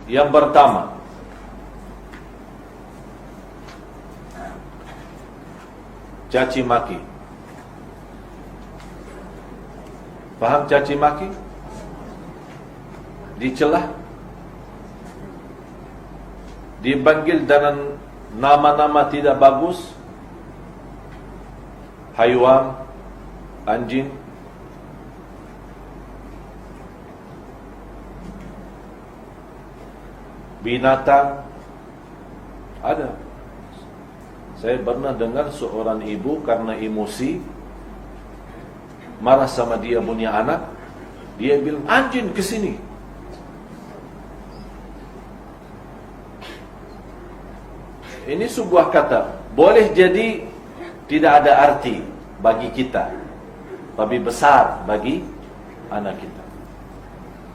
Yang pertama, caci maki. Paham caci maki? Dicelah, dipanggil dengan nama-nama tidak bagus, haiwan, anjing, binatang. Ada. Saya pernah dengar seorang ibu karena emosi marah sama dia punya anak, dia bilang, anjing kesini. Ini sebuah kata, boleh jadi tidak ada arti bagi kita, tapi besar bagi anak kita.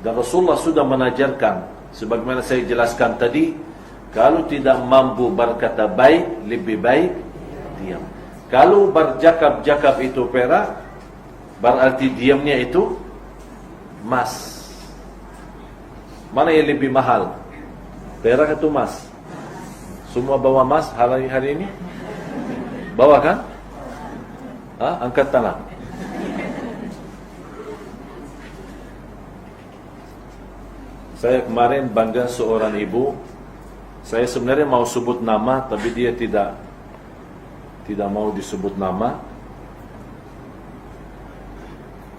Dan Rasulullah sudah menajarkan, sebagaimana saya jelaskan tadi, kalau tidak mampu berkata baik, lebih baik diam. Kalau bercakap-cakap itu perak, berarti diamnya itu emas. Mana yang lebih mahal? Perak atau emas? Semua bawa emas hari ini? Bawa kan? Angkat tangan. Saya kemarin bangga seorang ibu. Saya sebenarnya mau sebut nama, tapi dia tidak mau disebut nama.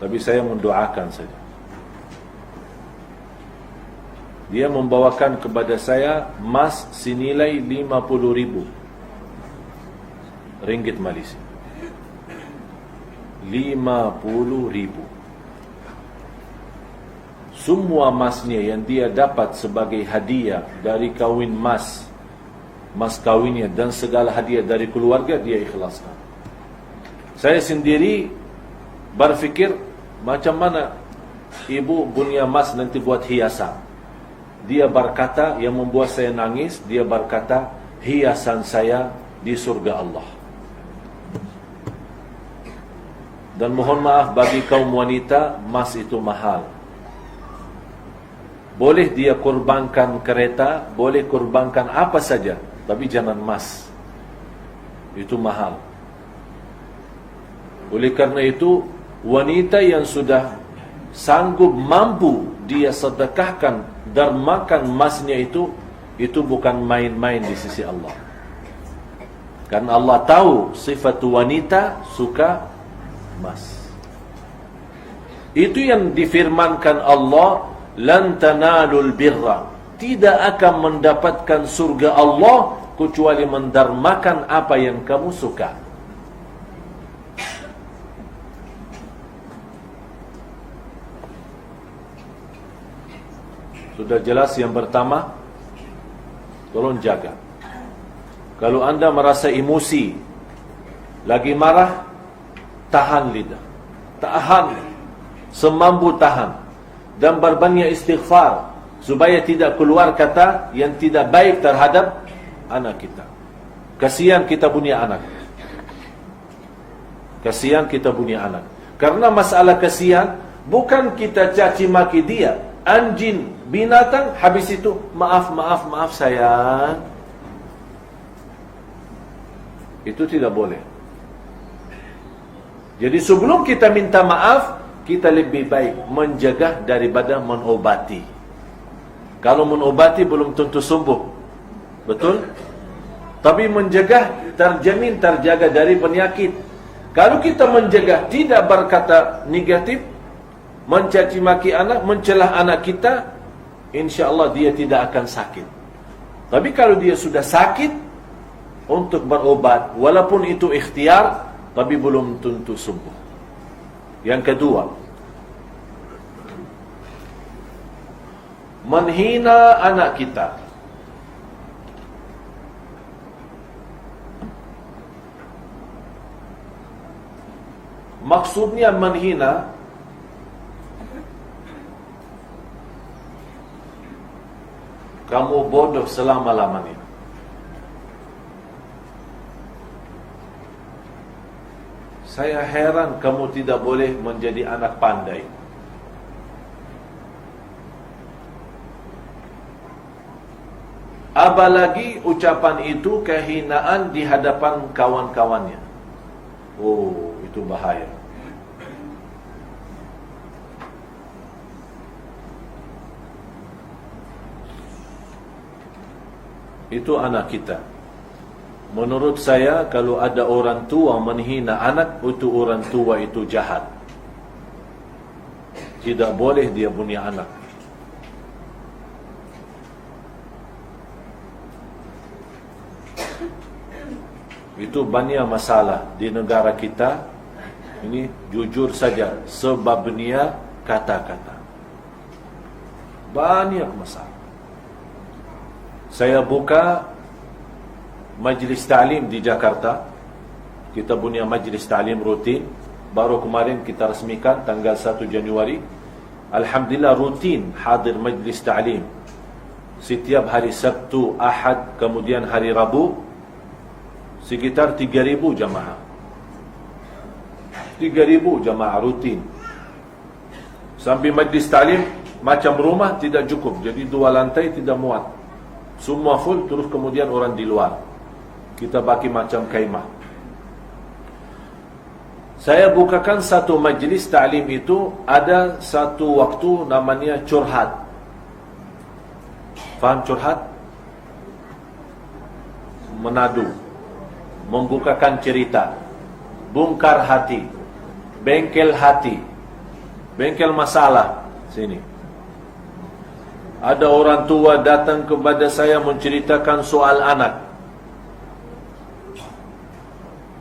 Tapi saya mendoakan saja. Dia membawakan kepada saya emas senilai 50.000 ringgit Malaysia. 50.000. Semua emasnya yang dia dapat sebagai hadiah dari kawin mas kawinnya dan segala hadiah dari keluarga, dia ikhlaskan. Saya sendiri berfikir macam mana ibu punya emas nanti buat hiasan. Dia berkata, yang membuat saya nangis, dia berkata, hiasan saya di surga Allah. Dan mohon maaf bagi kaum wanita, emas itu mahal. Boleh dia kurbankan kereta, boleh kurbankan apa saja, tapi jangan emas. Itu mahal. Oleh karena itu, wanita yang sudah sanggup mampu dia sedekahkan dan makan emasnya itu bukan main-main di sisi Allah. Karena Allah tahu sifat wanita suka emas. Itu yang difirmankan Allah, lan tanalul birra, tidak akan mendapatkan surga Allah kecuali mendarmakan apa yang kamu suka. Sudah jelas yang pertama, tolong jaga. Kalau anda merasa emosi, lagi marah, tahan lidah. Tahan, semampu tahan. Dan berbanyak istighfar, supaya tidak keluar kata yang tidak baik terhadap anak kita. Kasihan kita punya anak. Kasihan kita punya anak. Karena masalah kasihan, bukan kita caci maki dia, anjing, binatang, habis itu maaf sayang. Itu tidak boleh. Jadi sebelum kita minta maaf, kita lebih baik menjaga daripada menobati. Kalau menobati belum tentu sembuh, betul? Tapi menjaga terjamin terjaga dari penyakit. Kalau kita menjaga tidak berkata negatif, mencaci maki anak, mencelah anak kita, insya-Allah dia tidak akan sakit. Tapi kalau dia sudah sakit, untuk berobat, walaupun itu ikhtiar, tapi belum tentu sembuh. Yang kedua, menghina anak kita. Maksudnya menghina, kamu bodoh selama-lamanya. Saya heran kamu tidak boleh menjadi anak pandai. Apalagi ucapan itu kehinaan di hadapan kawan-kawannya. Oh, itu bahaya. Itu anak kita. Menurut saya, kalau ada orang tua menghina anak, itu orang tua itu jahat. Tidak boleh dia punya anak. Itu banyak masalah di negara kita. Ini jujur saja, sebabnya kata-kata. Banyak masalah. Saya buka majlis ta'lim di Jakarta. Kita punya majlis ta'lim rutin. Baru kemarin kita resmikan tanggal 1 Januari. Alhamdulillah rutin hadir majlis ta'lim. Setiap hari Sabtu, Ahad, kemudian hari Rabu. Sekitar 3,000 jamaah. 3,000 jamaah rutin. Sampai majlis ta'lim macam rumah tidak cukup. Jadi 2 lantai tidak muat. Semua full, terus kemudian orang di luar. Kita bagi macam kaimah. Saya bukakan satu majlis ta'lim itu, ada satu waktu namanya curhat. Faham curhat? Menadu, membukakan cerita, bongkar hati, bengkel hati, bengkel masalah. Sini ada orang tua datang kepada saya menceritakan soal anak.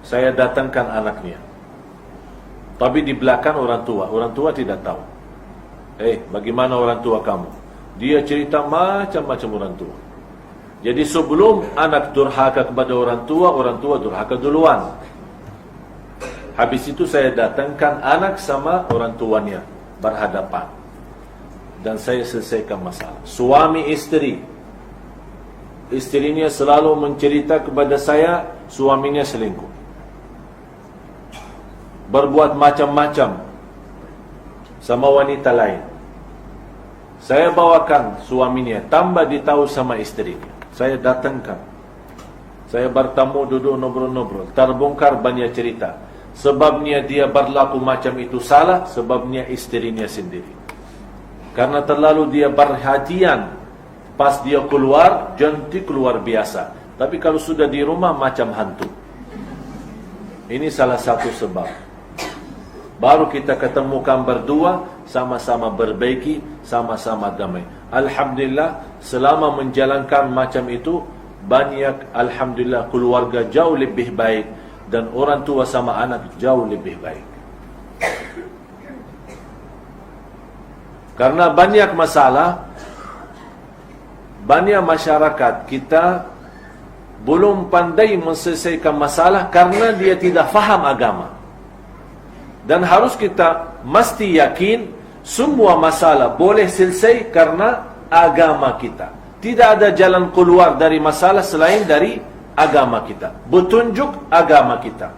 Saya datangkan anaknya, tapi di belakang orang tua tidak tahu. Bagaimana orang tua kamu? Dia cerita macam-macam orang tua. Jadi sebelum anak durhaka kepada orang tua durhaka duluan. Habis itu saya datangkan anak sama orang tuanya berhadapan, dan saya selesaikan masalah. Suami isteri, isterinya selalu mencerita kepada saya suaminya selingkuh, berbuat macam-macam sama wanita lain. Saya bawakan suaminya, tambah ditahu sama isterinya. Saya datangkan, saya bertamu, duduk ngobrol-ngobrol, terbongkar banyak cerita. Sebabnya dia berlaku macam itu salah, sebabnya isterinya sendiri. Karena terlalu dia perhatian. Pas dia keluar, cantik luar biasa. Tapi kalau sudah di rumah, macam hantu. Ini salah satu sebab. Baru kita ketemukan berdua, sama-sama berbaiki, sama-sama damai. Alhamdulillah, selama menjalankan macam itu, banyak alhamdulillah keluarga jauh lebih baik, dan orang tua sama anak jauh lebih baik. Karena banyak masalah, banyak masyarakat kita belum pandai menyelesaikan masalah karena dia tidak faham agama. Dan harus kita mesti yakin semua masalah boleh selesai karena agama kita. Tidak ada jalan keluar dari masalah selain dari agama kita. Betunjuk agama kita,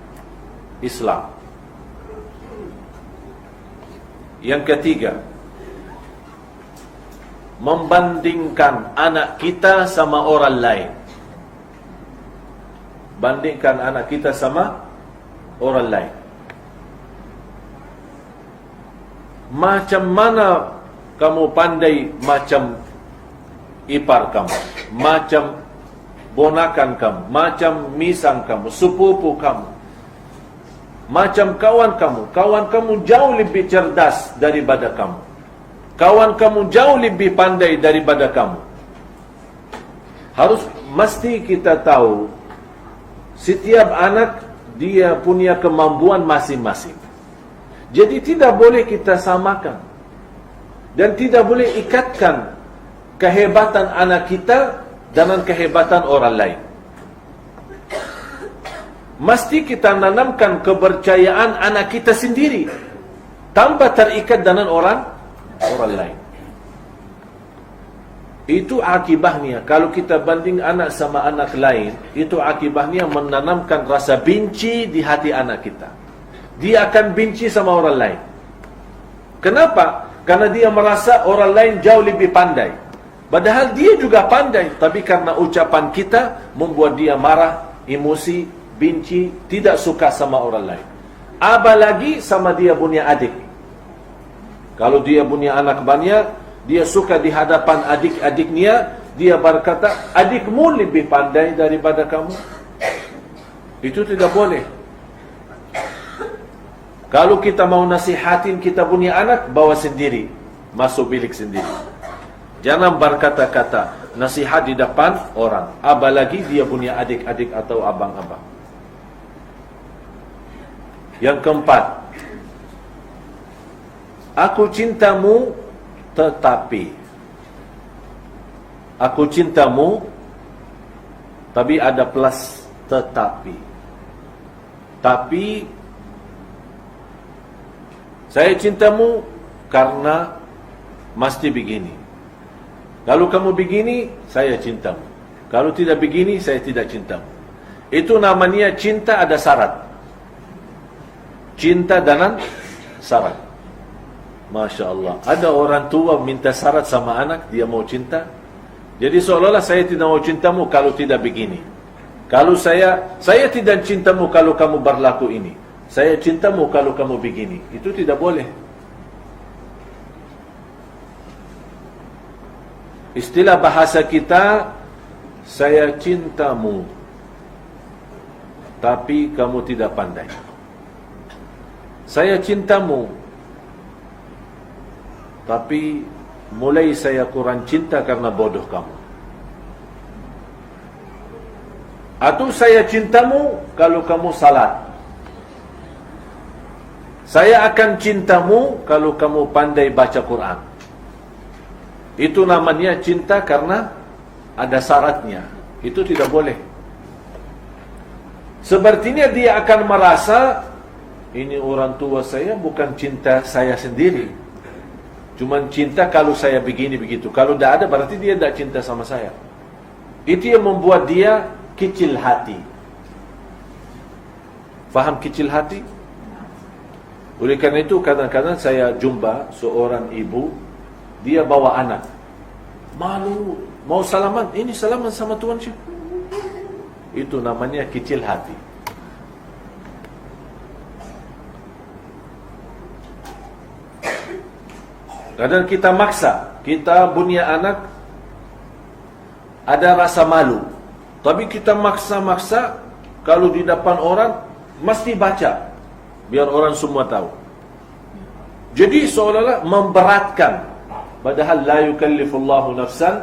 Islam. Yang ketiga, membandingkan anak kita sama orang lain. Bandingkan anak kita sama orang lain. Macam mana kamu pandai macam ipar kamu, macam ponakan kamu, macam misang kamu, sepupu kamu, macam kawan kamu jauh lebih cerdas daripada kamu. Kawan kamu jauh lebih pandai daripada kamu. Harus mesti kita tahu setiap anak dia punya kemampuan masing-masing. Jadi tidak boleh kita samakan, dan tidak boleh ikatkan kehebatan anak kita dengan kehebatan orang lain. Mesti kita nanamkan kepercayaan anak kita sendiri tanpa terikat dengan orang lain. Itu akibatnya kalau kita banding anak sama anak lain, itu akibatnya menanamkan rasa benci di hati anak kita. Dia akan benci sama orang lain. Kenapa? Karena dia merasa orang lain jauh lebih pandai. Padahal dia juga pandai, tapi karena ucapan kita membuat dia marah, emosi, benci, tidak suka sama orang lain. Apalagi sama dia punya adik. Kalau dia punya anak banyak, dia suka di hadapan adik-adiknya, dia berkata, adikmu lebih pandai daripada kamu. Itu tidak boleh. Kalau kita mau nasihatin kita punya anak, bawa sendiri, masuk bilik sendiri. Jangan berkata-kata nasihat di depan orang, apalagi dia punya adik-adik atau abang-abang. Yang keempat, aku cintamu tetapi. Aku cintamu, tapi ada plus tetapi. Tapi saya cintamu karena mesti begini. Kalau kamu begini, saya cintamu. Kalau tidak begini, saya tidak cintamu. Itu namanya cinta ada syarat. Cinta dengan syarat. Masya Allah. Ada orang tua minta syarat sama anak, dia mau cinta. Jadi seolah-olah saya tidak mau cintamu kalau tidak begini. Kalau saya tidak cintamu kalau kamu berlaku ini. Saya cintamu kalau kamu begini. Itu tidak boleh. Istilah bahasa kita, saya cintamu, tapi kamu tidak pandai. Saya cintamu, tapi mulai saya kurang cinta karena bodoh kamu. Atau saya cintamu kalau kamu salat. Saya akan cintamu kalau kamu pandai baca Quran. Itu namanya cinta karena ada syaratnya. Itu tidak boleh. Sepertinya dia akan merasa, ini orang tua saya bukan cinta saya sendiri. Cuma cinta kalau saya begini begitu. Kalau tidak ada berarti dia tidak cinta sama saya. Itu yang membuat dia kecil hati. Faham kecil hati? Oleh karena itu kadang-kadang saya jumpa seorang ibu, dia bawa anak, malu, mau salaman, ini salaman sama tuan Syekh. Itu namanya kecil hati. Kadang kita maksa, kita punya anak ada rasa malu, tapi kita maksa-maksa, kalau di depan orang mesti baca, biar orang semua tahu. Jadi seolah-olah memberatkan. Padahal la yukallifullahu nafsan.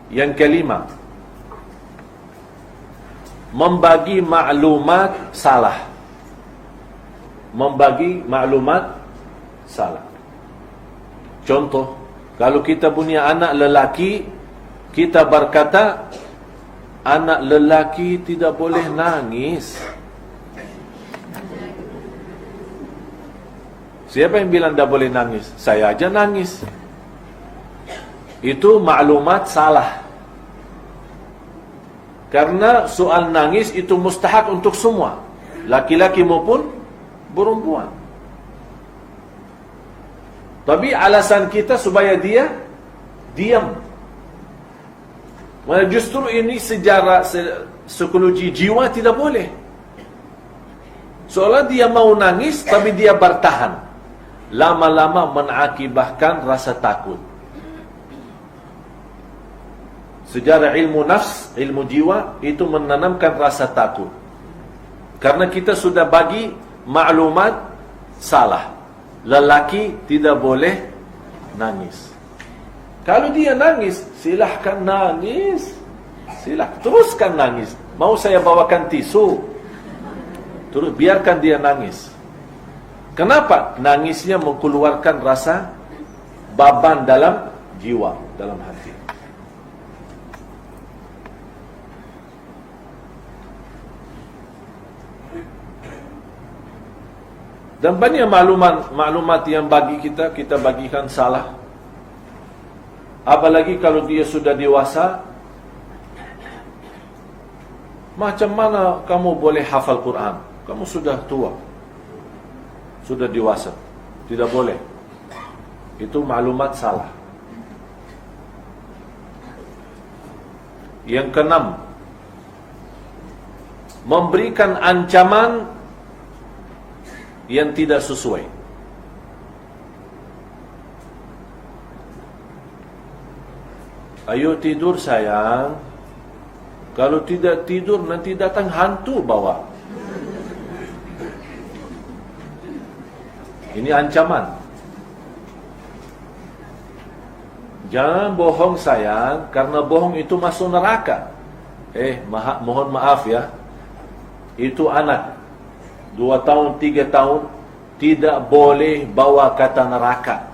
Yang kelima, membagi maklumat salah. Membagi maklumat salah. Contoh, kalau kita punya anak lelaki, kita berkata, anak lelaki tidak boleh nangis. Siapa yang bilang tidak boleh nangis? Saya aja nangis. Itu maklumat salah. Karena soal nangis itu mustahak untuk semua, laki-laki maupun perempuan. Tapi alasan kita supaya dia diam. Justru ini sejarah psikologi jiwa tidak boleh. Seolah dia mau nangis tapi dia bertahan. Lama-lama mengakibatkan rasa takut. Sejarah ilmu nafs, ilmu jiwa itu menanamkan rasa takut. Karena kita sudah bagi maklumat salah. Lelaki tidak boleh nangis. Kalau dia nangis, silahkan nangis. Silahkan, teruskan nangis. Mau saya bawakan tisu? Terus biarkan dia nangis. Kenapa? Nangisnya mengeluarkan rasa beban dalam jiwa, dalam hati. Dan banyak maklumat yang bagi kita bagikan salah. Apalagi kalau dia sudah dewasa. Macam mana kamu boleh hafal Quran? Kamu sudah tua, sudah dewasa. Tidak boleh. Itu maklumat salah. Yang keenam, memberikan ancaman yang tidak sesuai. Ayo tidur sayang. Kalau tidak tidur nanti datang hantu bawa. Ini ancaman. Jangan bohong sayang, karena bohong itu masuk neraka. Mohon maaf ya. Itu anak 2 tahun, 3 tahun tidak boleh bawa kata neraka.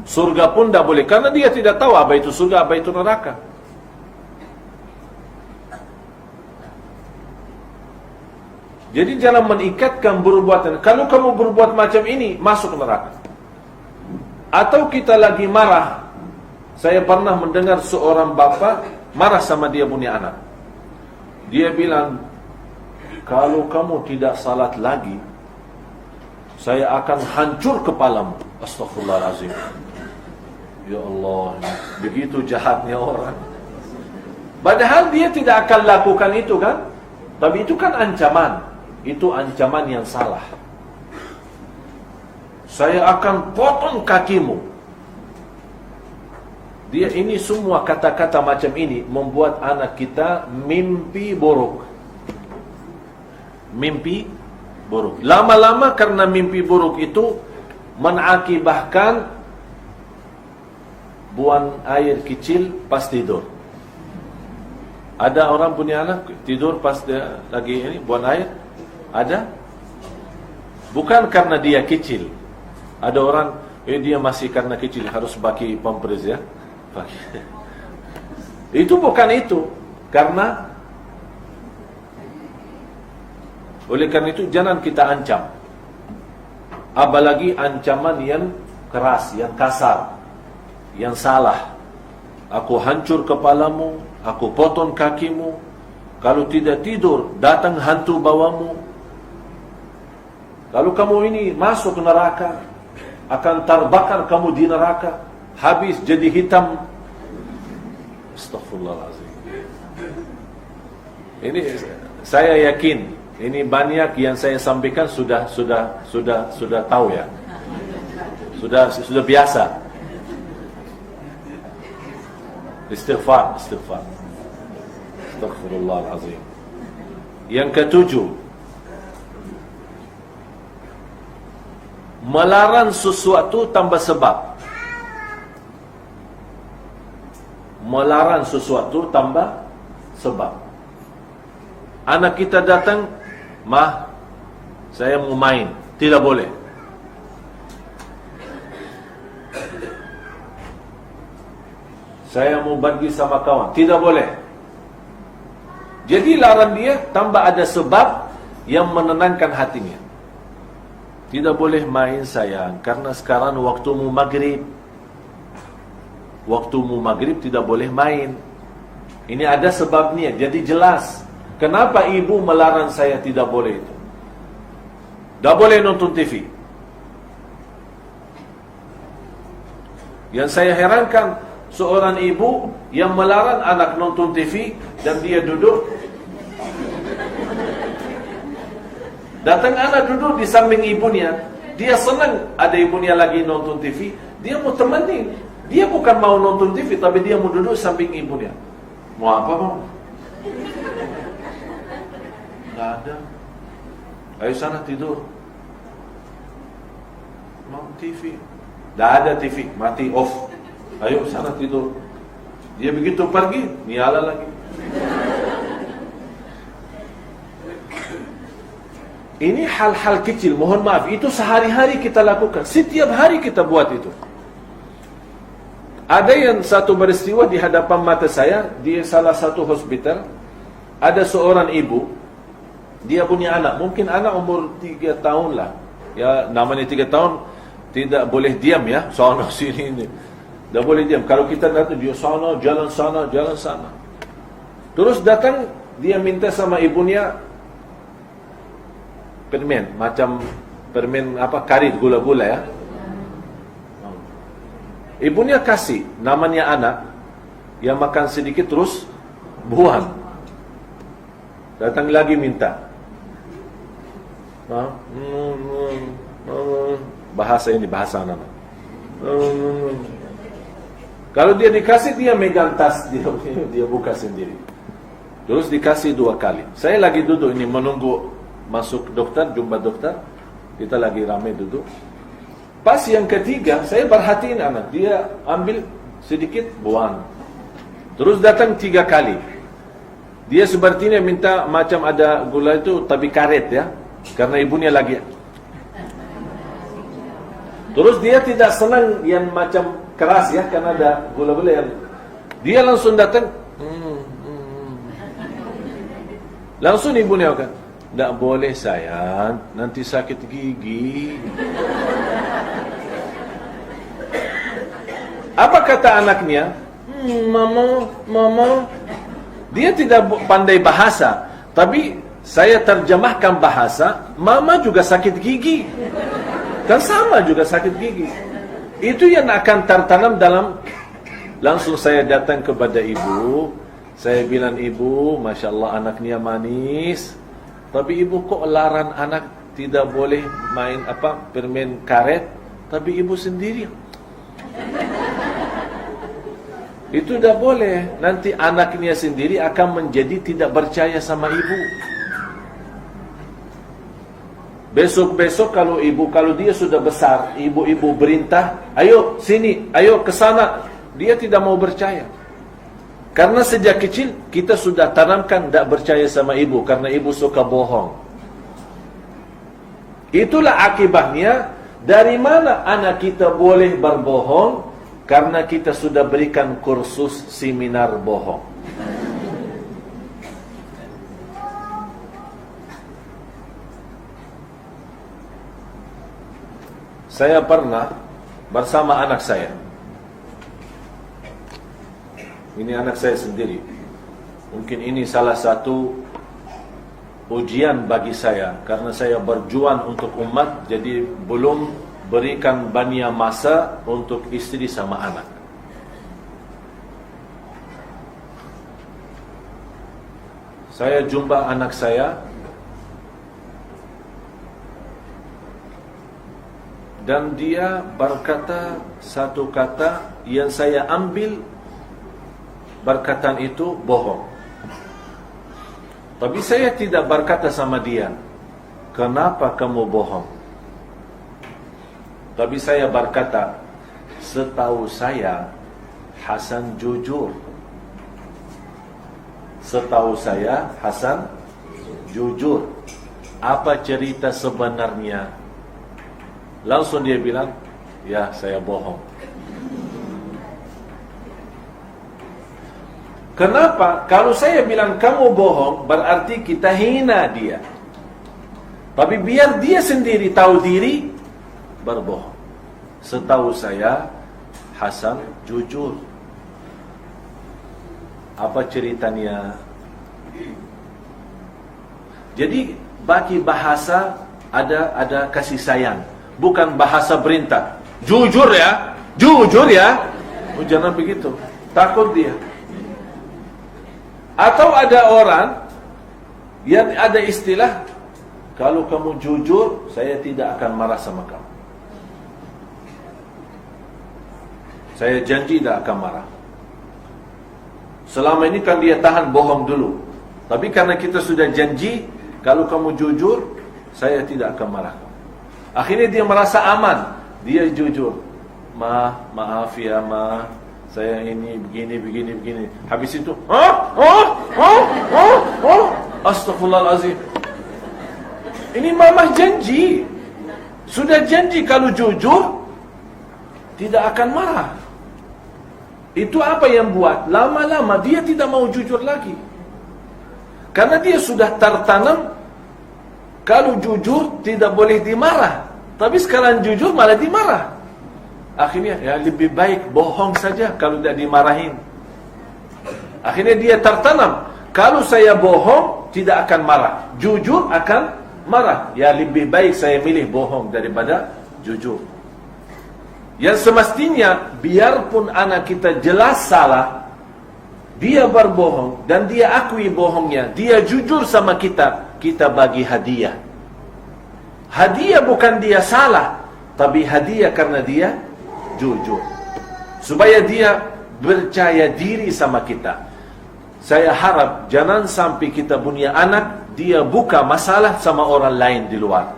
Surga pun tidak boleh, karena dia tidak tahu apa itu surga, apa itu neraka. Jadi jangan meningkatkan perbuatan. Kalau kamu berbuat macam ini, masuk neraka. Atau kita lagi marah. Saya pernah mendengar seorang bapa marah sama dia punya anak. Dia bilang, kalau kamu tidak salat lagi, saya akan hancur kepalamu. Astaghfirullahaladzim. Ya Allah, begitu jahatnya orang. Padahal dia tidak akan lakukan itu kan? Tapi itu kan ancaman. Itu ancaman yang salah. Saya akan potong kakimu. Dia ini semua kata-kata macam ini membuat anak kita mimpi buruk. Mimpi buruk. Lama-lama karena mimpi buruk itu mengakibatkan buang air kecil pas tidur. Ada orang punya anak tidur pas dia lagi ini buang air? Ada? Bukan karena dia kecil. Ada orang dia masih karena kecil harus pakai pampers ya. Itu bukan itu. Karena oleh karena itu jangan kita ancam. Apalagi ancaman yang keras, yang kasar, yang salah. Aku hancur kepalamu, aku potong kakimu. Kalau tidak tidur, datang hantu bawamu. Kalau kamu ini masuk neraka, akan terbakar kamu di neraka, habis jadi hitam. Astaghfirullahaladzim. Ini saya yakin, ini banyak yang saya sampaikan sudah tahu ya. Sudah biasa. Istighfar. Astaghfirullahaladzim. Yang ketujuh, melarang sesuatu tanpa sebab. Melarang sesuatu tanpa sebab. Anak kita datang, "Mah, saya mau main." Tidak boleh. Saya mau pergi sama kawan. Tidak boleh. Jadi larang dia tanpa ada sebab yang menenangkan hatinya. Tidak boleh main sayang, karena sekarang waktumu maghrib. Waktumu maghrib tidak boleh main. Ini ada sebabnya, jadi jelas. Kenapa ibu melarang saya tidak boleh itu? Tidak boleh nonton TV. Yang saya herankan, seorang ibu yang melarang anak nonton TV dan dia duduk. Datang anak duduk di samping ibunya. Dia senang ada ibunya lagi nonton TV. Dia mau temenin. Dia bukan mau nonton TV, tapi dia mau duduk samping ibunya. Mau apa mau? Nggak ada. Ayo sana tidur. Mau TV? Nggak ada TV, mati off. Ayo sana tidur. Dia begitu pergi, nyala lagi. Ini hal-hal kecil, mohon maaf, itu sehari-hari kita lakukan. Setiap hari kita buat itu. Ada yang satu peristiwa di hadapan mata saya, di salah satu hospital, ada seorang ibu, dia punya anak, mungkin anak umur 3 tahun lah. Ya, namanya 3 tahun, tidak boleh diam ya, sono sini ini. Tidak boleh diam. Kalau kita datang, dia sono, jalan sana, jalan sana. Terus datang, dia minta sama ibunya permen, macam permen apa karet gula-gula ya. Ibunya kasih, namanya anak, yang makan sedikit terus buang. Datang lagi minta. Bahasa ini, bahasa anak. Kalau dia dikasih, dia megang tas, dia buka sendiri. Terus dikasih 2 kali. Saya lagi duduk ini menunggu masuk dokter, jumpa dokter. Kita lagi ramai duduk. Pas yang ketiga, saya perhatiin anak. Dia ambil sedikit, buang. Terus datang 3 kali. Dia sepertinya minta macam ada gula itu, tapi karet ya. Karena ibunya lagi. Terus dia tidak senang yang macam keras ya, karena ada gula-gula yang. Dia langsung datang. Langsung ibunya akan, "Tidak boleh sayang, nanti sakit gigi." Apa kata anaknya? Mama. Dia tidak pandai bahasa, tapi saya terjemahkan bahasa, mama juga sakit gigi. Kan sama juga sakit gigi. Itu yang akan tertanam dalam. Langsung saya datang kepada ibu. Saya bilang, "Ibu, Masya Allah anaknya manis. Tapi ibu kok larang anak tidak boleh main permen karet. Tapi ibu sendiri." Itu tidak boleh. Nanti anaknya sendiri akan menjadi tidak percaya sama ibu. Besok-besok kalau dia sudah besar, ibu-ibu berintah, "Ayo sini, ayo ke sana." Dia tidak mau percaya. Karena sejak kecil kita sudah tanamkan tidak percaya sama ibu, karena ibu suka bohong. Itulah akibatnya. Dari mana anak kita boleh berbohong? Karena kita sudah berikan kursus seminar bohong. Saya pernah bersama anak saya. Ini anak saya sendiri. Mungkin ini salah satu ujian bagi saya, karena saya berjuang untuk umat, jadi belum berikan banyak masa untuk istri sama anak. Saya jumpa anak saya, dan dia berkata satu kata yang saya ambil perkataan itu bohong. Tapi saya tidak berkata sama dia, "Kenapa kamu bohong?" Tapi saya berkata, "Setahu saya Hasan jujur." Setahu saya Hasan jujur. Apa cerita sebenarnya? Langsung dia bilang, "Ya, saya bohong." Kenapa? Kalau saya bilang kamu bohong, berarti kita hina dia. Tapi biar dia sendiri tahu diri, berbohong. Setahu saya Hasan jujur. Apa ceritanya? Jadi bagi bahasa ada kasih sayang, bukan bahasa perintah. Jujur ya, jujur ya. Jangan begitu, takut dia. Atau ada orang yang ada istilah, "Kalau kamu jujur, saya tidak akan marah sama kamu. Saya janji tidak akan marah." Selama ini kan dia tahan bohong dulu. Tapi karena kita sudah janji, kalau kamu jujur, saya tidak akan marah. Akhirnya dia merasa aman. Dia jujur. Maaf ya, saya ini begini. Habis itu, Astaghfirullahaladzim. Ini mama janji. Sudah janji kalau jujur, tidak akan marah. Itu apa yang buat? Lama-lama dia tidak mau jujur lagi. Karena dia sudah tertanam, kalau jujur tidak boleh dimarah. Tapi sekarang jujur malah dimarah. Akhirnya ya lebih baik bohong saja kalau tidak dimarahin. Akhirnya dia tertanam, kalau saya bohong tidak akan marah, jujur akan marah. Ya, lebih baik saya milih bohong daripada jujur. Yang semestinya, biarpun anak kita jelas salah, dia berbohong dan dia akui bohongnya, dia jujur sama kita, kita bagi hadiah. Hadiah bukan dia salah, tapi hadiah karena dia jujur, supaya dia percaya diri sama kita. Saya harap jangan sampai kita punya anak, dia buka masalah sama orang lain di luar.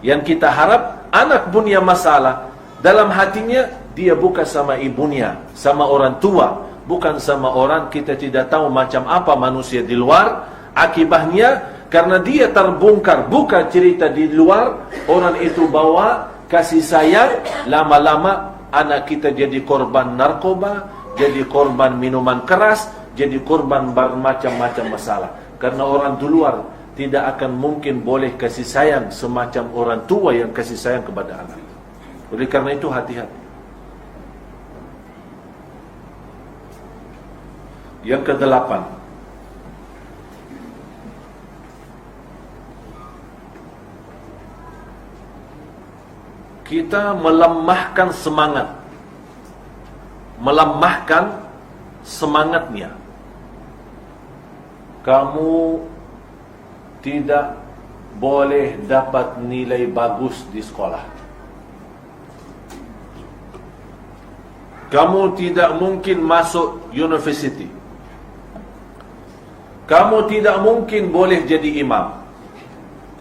Yang kita harap, anak punya masalah, dalam hatinya dia buka sama ibunya, sama orang tua, bukan sama orang kita tidak tahu macam apa manusia di luar. Akibatnya karena dia terbongkar, buka cerita di luar, orang itu bawa kasih sayang, lama-lama anak kita jadi korban narkoba, jadi korban minuman keras, jadi korban bermacam-macam masalah. Karena orang di luar tidak akan mungkin boleh kasih sayang semacam orang tua yang kasih sayang kepada anak. Oleh karena itu hati-hati. Yang ke-8, kita melemahkan semangat, melemahkan semangatnya. Kamu tidak boleh dapat nilai bagus di sekolah. Kamu tidak mungkin masuk university. Kamu tidak mungkin boleh jadi imam.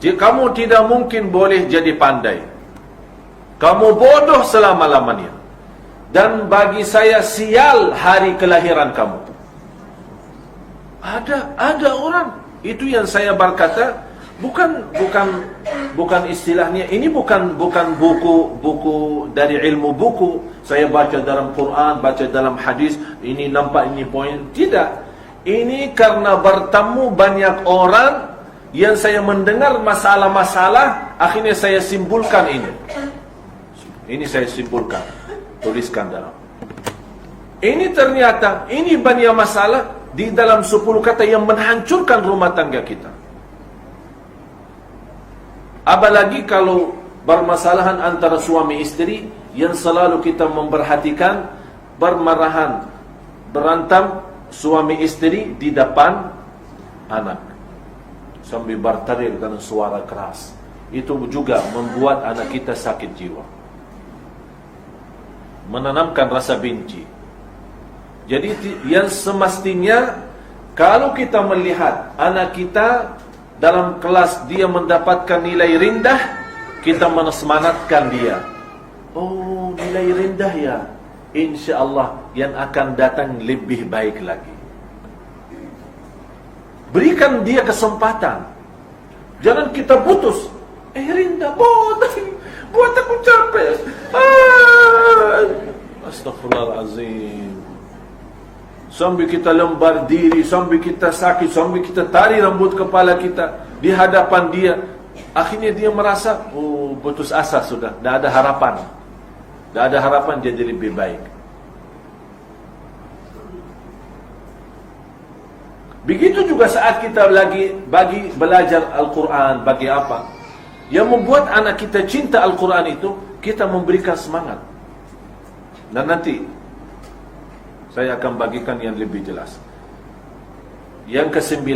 Kamu tidak mungkin boleh jadi pandai. Kamu bodoh selama-lamanya. Dan bagi saya sial hari kelahiran kamu. Ada orang, itu yang saya berkata, bukan istilahnya, ini bukan buku dari ilmu buku. Saya baca dalam Quran, baca dalam hadis, ini nampak ini poin. Tidak. Ini karena bertemu banyak orang yang saya mendengar masalah-masalah, akhirnya saya simpulkan ini. Ini saya simpulkan, tuliskan dalam. Ini ternyata, ini banyak masalah di dalam 10 kata yang menghancurkan rumah tangga kita. Apalagi kalau bermasalahan antara suami istri, yang selalu kita memperhatikan bermarahan, berantem suami istri di depan anak, sambil berteriak dengan suara keras. Itu juga membuat anak kita sakit jiwa, menanamkan rasa benci. Jadi yang semestinya, kalau kita melihat anak kita dalam kelas dia mendapatkan nilai rendah, kita menesemangatkan dia. Oh, nilai rendah ya, InsyaAllah yang akan datang lebih baik lagi. Berikan dia kesempatan. Jangan kita putus. Rendah, buat aku capek. Astaghfirullahaladzim. Sampai kita lembar diri, sampai kita sakit, sampai kita tarik rambut kepala kita di hadapan dia. Akhirnya dia merasa, oh, putus asa sudah, tidak ada harapan. Tidak ada harapan jadi lebih baik. Begitu juga saat kita lagi bagi belajar Al-Quran, bagi apa? Yang membuat anak kita cinta Al-Quran itu, kita memberikan semangat. Dan nanti saya akan bagikan yang lebih jelas. Yang ke-9,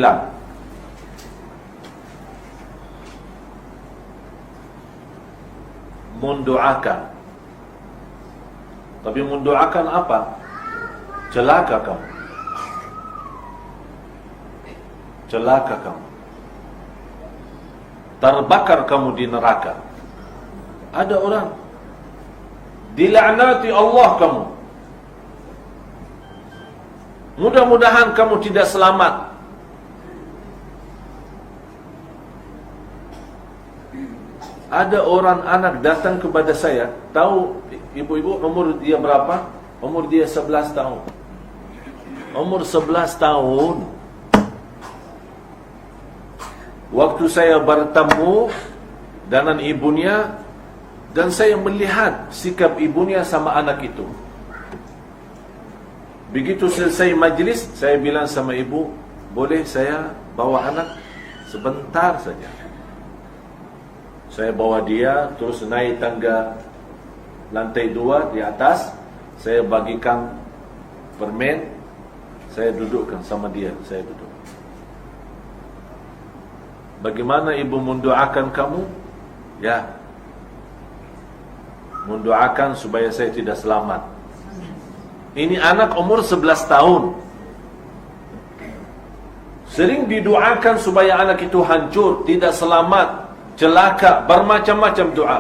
mendoakan. Tapi mendoakan apa? Celaka kamu. Celaka kamu. Terbakar kamu di neraka. Ada orang dilaknati Allah kamu. Mudah-mudahan kamu tidak selamat. Ada orang anak datang kepada saya, tahu ibu-ibu umur dia berapa? Umur dia 11 tahun. Umur 11 tahun. Waktu saya bertemu dengan ibunya, dan saya melihat sikap ibunya sama anak itu. Begitu selesai majlis, saya bilang sama ibu, boleh saya bawa anak sebentar saja? Saya bawa dia terus naik tangga lantai 2 di atas. Saya bagikan permen, saya dudukkan sama dia, saya duduk. Bagaimana ibu mendoakan kamu? Ya, mendoakan supaya saya tidak selamat. Ini anak umur 11 tahun. Sering didoakan supaya anak itu hancur, tidak selamat, celaka, bermacam-macam doa.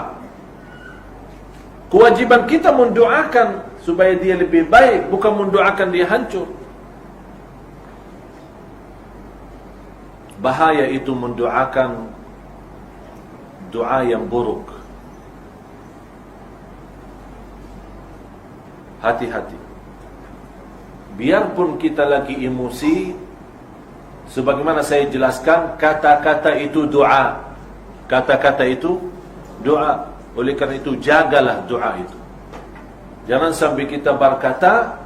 Kewajiban kita mendoakan supaya dia lebih baik, bukan mendoakan dia hancur. Bahaya itu mendoakan doa yang buruk. Hati-hati. Biarpun kita lagi emosi, sebagaimana saya jelaskan, kata-kata itu doa. Kata-kata itu doa. Oleh karena itu, jagalah doa itu. Jangan sampai kita berkata,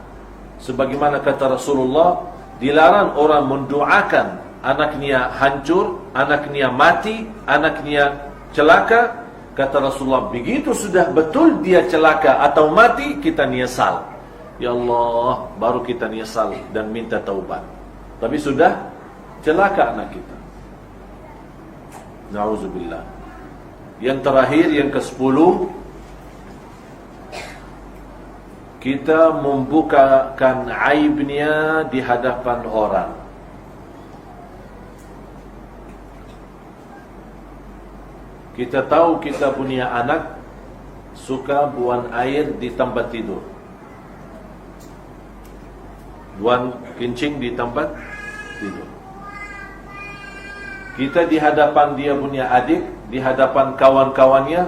sebagaimana kata Rasulullah, dilarang orang mendoakan anaknya hancur, anaknya mati, anaknya celaka. Kata Rasulullah, begitu sudah betul dia celaka atau mati, kita nyesal. Ya Allah, baru kita nyesal dan minta taubat. Tapi sudah celaka anak kita. Na'udzubillah. Yang terakhir, yang ke-10, kita membukakan aibnya di hadapan orang. Kita tahu kita punya anak suka buang air di tempat tidur, buang kencing di tempat tidur. Kita di hadapan dia punya adik, di hadapan kawan-kawannya,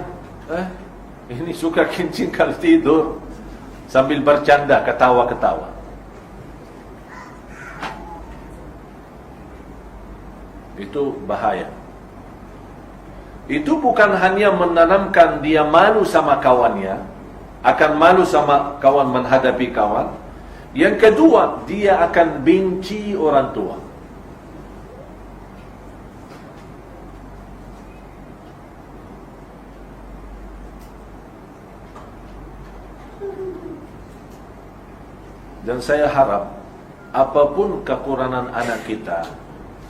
ini suka kencing kalau tidur, sambil bercanda, ketawa-ketawa. Itu bahaya. Itu bukan hanya menanamkan dia malu sama kawannya, akan malu sama kawan menghadapi kawan. Yang kedua, dia akan benci orang tua. Dan saya harap, apapun kekurangan anak kita,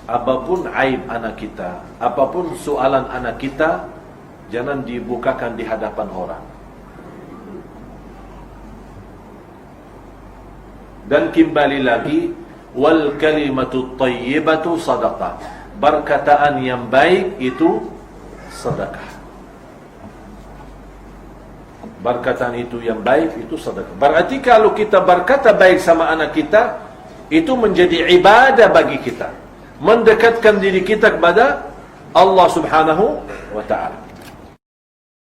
apapun aib anak kita, apapun soalan anak kita, jangan dibukakan di hadapan orang. Dan kembali lagi, wal kalimatu thayyibatu sadaqah. Perkataan yang baik itu sedekah. Perkataan itu yang baik itu sedekah. Berarti kalau kita berkata baik sama anak kita, itu menjadi ibadah bagi kita, mendekatkan diri kita kepada Allah Subhanahu wa ta'ala.